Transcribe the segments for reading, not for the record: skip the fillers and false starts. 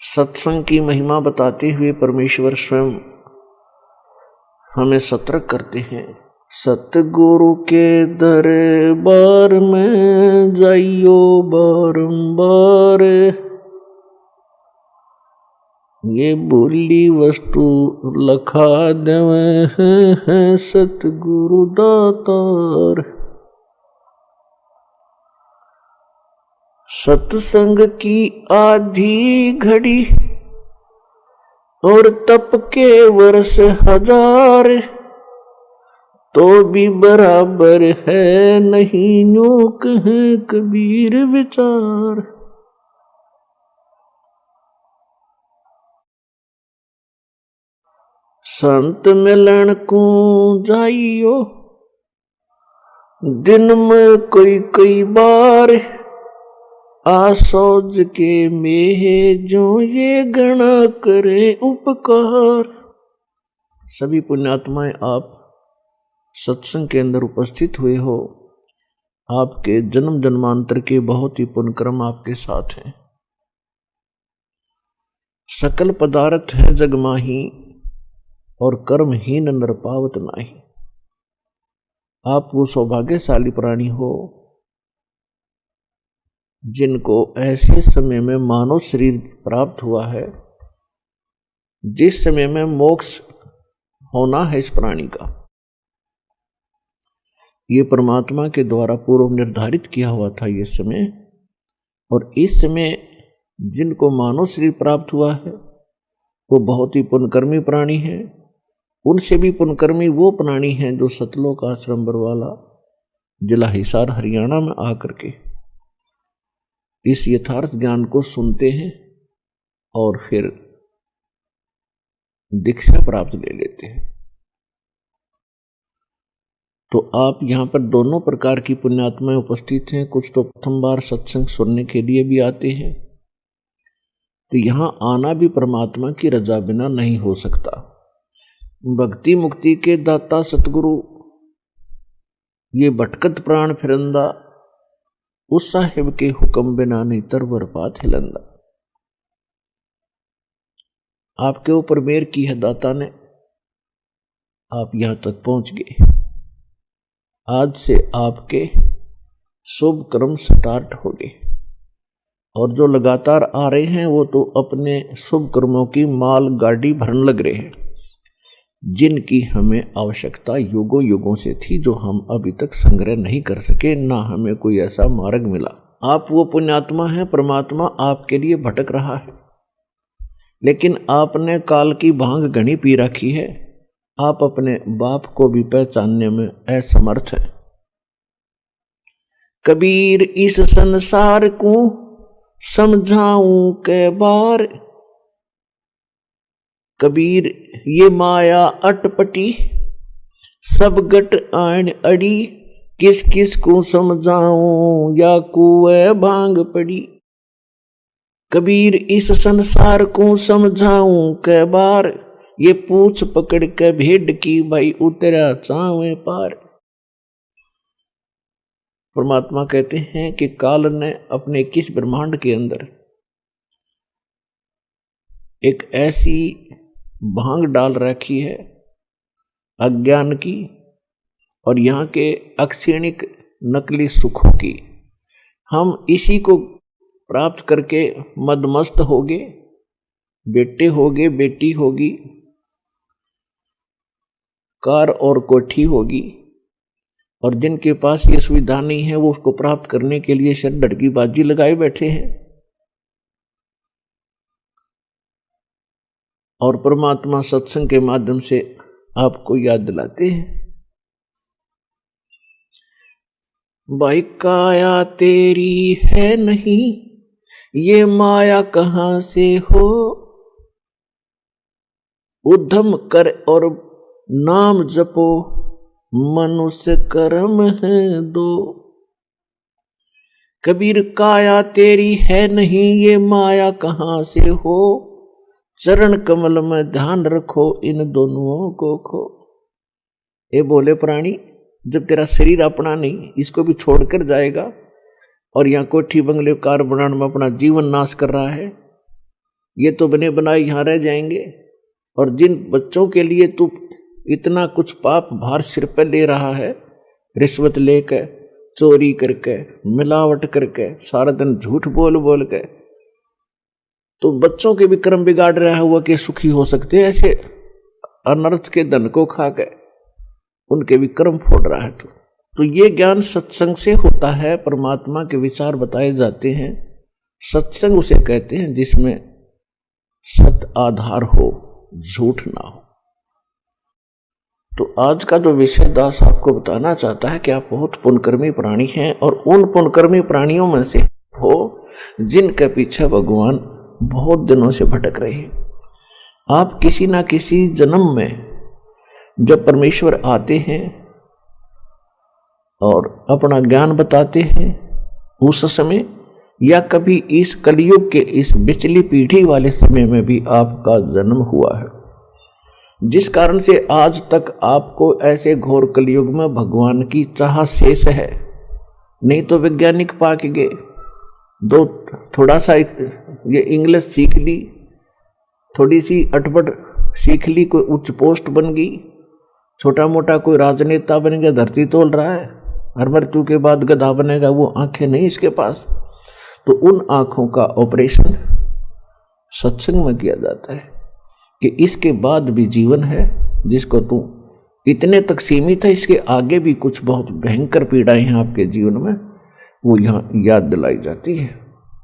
सत्संग की महिमा बताते हुए परमेश्वर स्वयं हमें सतर्क करते हैं। सतगुरु के दरबार में जाइयो बारंबार, ये बोली वस्तु लखा देवे हैं सतगुरु दातार। सत्संग की आधी घड़ी और तप के वर्ष हजार, तो भी बराबर है नहीं यूं कहे कबीर विचार। संत मिलन को जाइयो दिन में कोई कोई बार, आसोज के मेह जो ये गणा करे उपकार। सभी पुण्यात्माएं आप सत्संग के अंदर उपस्थित हुए हो। आपके जन्म जन्मांतर के बहुत ही पुण्य कर्म आपके साथ हैं। सकल पदार्थ है जग माही, और कर्महीन नर पावत नाही। आप वो सौभाग्यशाली प्राणी हो जिनको ऐसे समय में मानव शरीर प्राप्त हुआ है जिस समय में मोक्ष होना है इस प्राणी का। ये परमात्मा के द्वारा पूर्व निर्धारित किया हुआ था ये समय, और इस समय जिनको मानव शरीर प्राप्त हुआ है वो बहुत ही पुण्यकर्मी प्राणी है। उनसे भी पुण्यकर्मी वो प्राणी हैं जो सतलोक आश्रम बरवाला जिला हिसार हरियाणा में आकर के इस यथार्थ ज्ञान को सुनते हैं और फिर दीक्षा प्राप्त ले लेते हैं। तो आप यहाँ पर दोनों प्रकार की पुण्यात्माएं उपस्थित हैं। कुछ तो प्रथम बार सत्संग सुनने के लिए भी आते हैं, तो यहाँ आना भी परमात्मा की रजा बिना नहीं हो सकता। भक्ति मुक्ति के दाता सतगुरु ये भटकत प्राण फिरंदा, उस साहिब के हुक्म बिना नहीं तरवर पात हिलंदा। आपके ऊपर मेहर की है दाता ने, आप यहां तक पहुंच गए। आज से आपके शुभ कर्म स्टार्ट हो गए, और जो लगातार आ रहे हैं वो तो अपने शुभ कर्मों की माल गाड़ी भरने लग रहे हैं, जिनकी हमें आवश्यकता युगों युगों से थी, जो हम अभी तक संग्रह नहीं कर सके, ना हमें कोई ऐसा मार्ग मिला। आप वो पुण्यात्मा हैं, परमात्मा आपके लिए भटक रहा है, लेकिन आपने काल की भांग घनी पी रखी है। आप अपने बाप को भी पहचानने में असमर्थ है। कबीर इस संसार को समझाऊं के बार, कबीर ये माया अटपटी सब गट आन अड़ी, किस किस को समझाऊं या कुएं भांग पड़ी। कबीर इस संसार को समझाऊं के बार, ये पूछ पकड़ के भेड़ की भाई उतरा चावे पार। परमात्मा कहते हैं कि काल ने अपने किस ब्रह्मांड के अंदर एक ऐसी भांग डाल रखी है अज्ञान की और यहाँ के अक्षणिक नकली सुखों की। हम इसी को प्राप्त करके मदमस्त होगे, बेटे होगे, बेटी होगी, कार और कोठी होगी, और जिनके पास ये सुविधा नहीं है वो उसको प्राप्त करने के लिए सिर धड़की बाजी लगाए बैठे हैं। और परमात्मा सत्संग के माध्यम से आपको याद दिलाते हैं, भाई काया तेरी है नहीं, ये माया कहां से हो। उद्यम कर और नाम जपो, मनुष्य कर्म है दो। कबीर काया तेरी है नहीं, ये माया कहां से हो। चरण कमल में ध्यान रखो, इन दोनों को खो। ये बोले प्राणी, जब तेरा शरीर अपना नहीं, इसको भी छोड़कर जाएगा और यहाँ कोठी बंगले कार बनाने में अपना जीवन नाश कर रहा है, ये तो बने बनाए यहाँ रह जाएंगे। और जिन बच्चों के लिए तू इतना कुछ पाप भार सिर पर ले रहा है, रिश्वत लेकर, चोरी करके, मिलावट करके, सारा दिन झूठ बोल बोल के, तो बच्चों के भी कर्म बिगाड़ रहा हुआ कि सुखी हो सकते हैं ऐसे अनर्थ के धन को खा के, उनके भी कर्म फोड़ रहा है। तो ये ज्ञान सत्संग से होता है। परमात्मा के विचार बताए जाते हैं। सत्संग उसे कहते हैं जिसमें सत आधार हो, झूठ ना हो। तो आज का जो विषय दास आपको बताना चाहता है कि आप बहुत पुण्यकर्मी प्राणी हैं और उन पुण्यकर्मी प्राणियों में से हो जिनके पीछे भगवान बहुत दिनों से भटक रहे हैं। आप किसी ना किसी जन्म में जब परमेश्वर आते हैं और अपना ज्ञान बताते हैं, उस समय या कभी इस कलयुग के इस बिचली पीढ़ी वाले समय में भी आपका जन्म हुआ है, जिस कारण से आज तक आपको ऐसे घोर कलयुग में भगवान की चाह शेष है। नहीं तो वैज्ञानिक पाक गए, दो थोड़ा सा ये इंग्लिश सीख ली, थोड़ी सी अटपट सीख ली, कोई उच्च पोस्ट बन गई, छोटा मोटा कोई राजनेता बन गया, धरती तोल रहा है, हर मृत्यु के बाद गधा बनेगा, वो आंखें नहीं इसके पास। तो उन आंखों का ऑपरेशन सत्संग में किया जाता है कि इसके बाद भी जीवन है जिसको तू इतने तक सीमित है, इसके आगे भी कुछ बहुत भयंकर पीड़ाएं हैं आपके जीवन में, वो यहाँ याद दिलाई जाती है।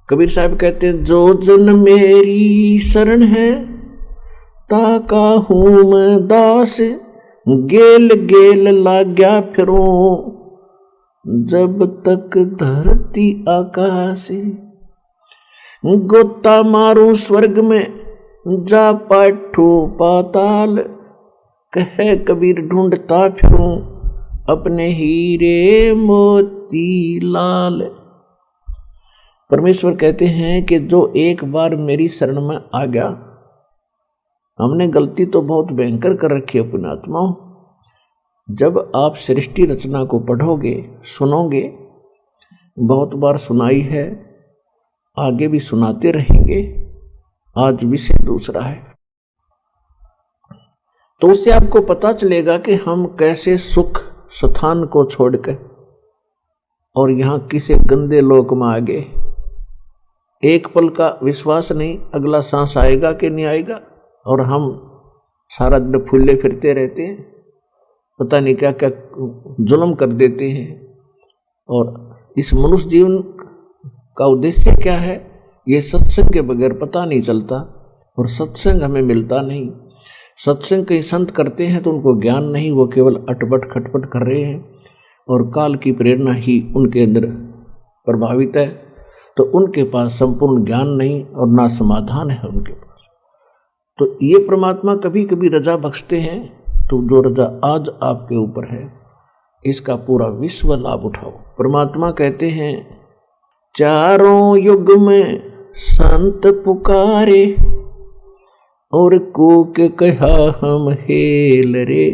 कबीर साहब कहते हैं, जो जन मेरी शरण है ताका हूं मैं दास, गेल गेल लाग्या फिरूं जब तक धरती आकाश, गोता मारूं स्वर्ग में जा पाठू पाताल, कहे कबीर ढूंढता फिरूं अपने हीरे मोती लाल। परमेश्वर कहते हैं कि जो एक बार मेरी शरण में आ गया, हमने गलती तो बहुत भयंकर कर रखी है पुण्यात्माओं। जब आप सृष्टि रचना को पढ़ोगे, सुनोगे, बहुत बार सुनाई है, आगे भी सुनाते रहेंगे, आज विषय दूसरा है, तो उससे आपको पता चलेगा कि हम कैसे सुख स्थान को छोड़कर और यहाँ किसी गंदे लोक में आ गए। एक पल का विश्वास नहीं, अगला सांस आएगा कि नहीं आएगा, और हम सारा दिन फूले फिरते रहते हैं, पता नहीं क्या क्या जुल्म कर देते हैं। और इस मनुष्य जीवन का उद्देश्य क्या है, ये सत्संग के बगैर पता नहीं चलता, और सत्संग हमें मिलता नहीं। सत्संग कई संत करते हैं तो उनको ज्ञान नहीं, वो केवल अटपट खटपट कर रहे हैं और काल की प्रेरणा ही उनके अंदर प्रभावित है, तो उनके पास संपूर्ण ज्ञान नहीं और ना समाधान है उनके पास। तो ये परमात्मा कभी कभी रजा बख्शते हैं, तो जो रजा आज आपके ऊपर है इसका पूरा विश्व लाभ उठाओ। परमात्मा कहते हैं, चारों युग में संत पुकारे और कूक कहा हम हेल रे,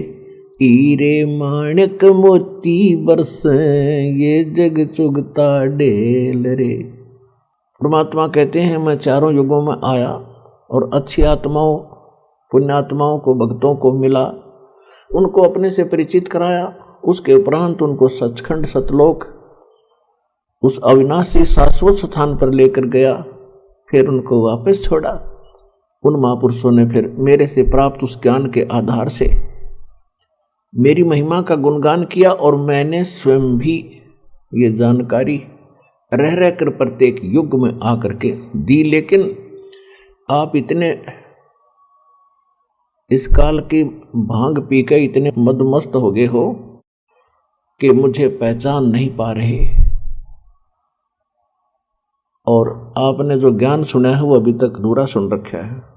हीरे माणक मोती बरसे ये जग चुगता डेल रे। परमात्मा कहते हैं, मैं चारों युगों में आया और अच्छी आत्माओं, पुण्यात्माओं को, भक्तों को मिला, उनको अपने से परिचित कराया, उसके उपरांत उनको सचखंड सतलोक उस अविनाशी शाश्वत स्थान पर लेकर गया, फिर उनको वापस छोड़ा। उन महापुरुषों ने फिर मेरे से प्राप्त उस ज्ञान के आधार से मेरी महिमा का गुणगान किया, और मैंने स्वयं भी ये जानकारी रह रहकर प्रत्येक युग में आकर के दी। लेकिन आप इतने इस काल की भांग पी के इतने मदमस्त हो गए हो कि मुझे पहचान नहीं पा रहे, और आपने जो ज्ञान सुना है वो अभी तक अधूरा सुन रखा है।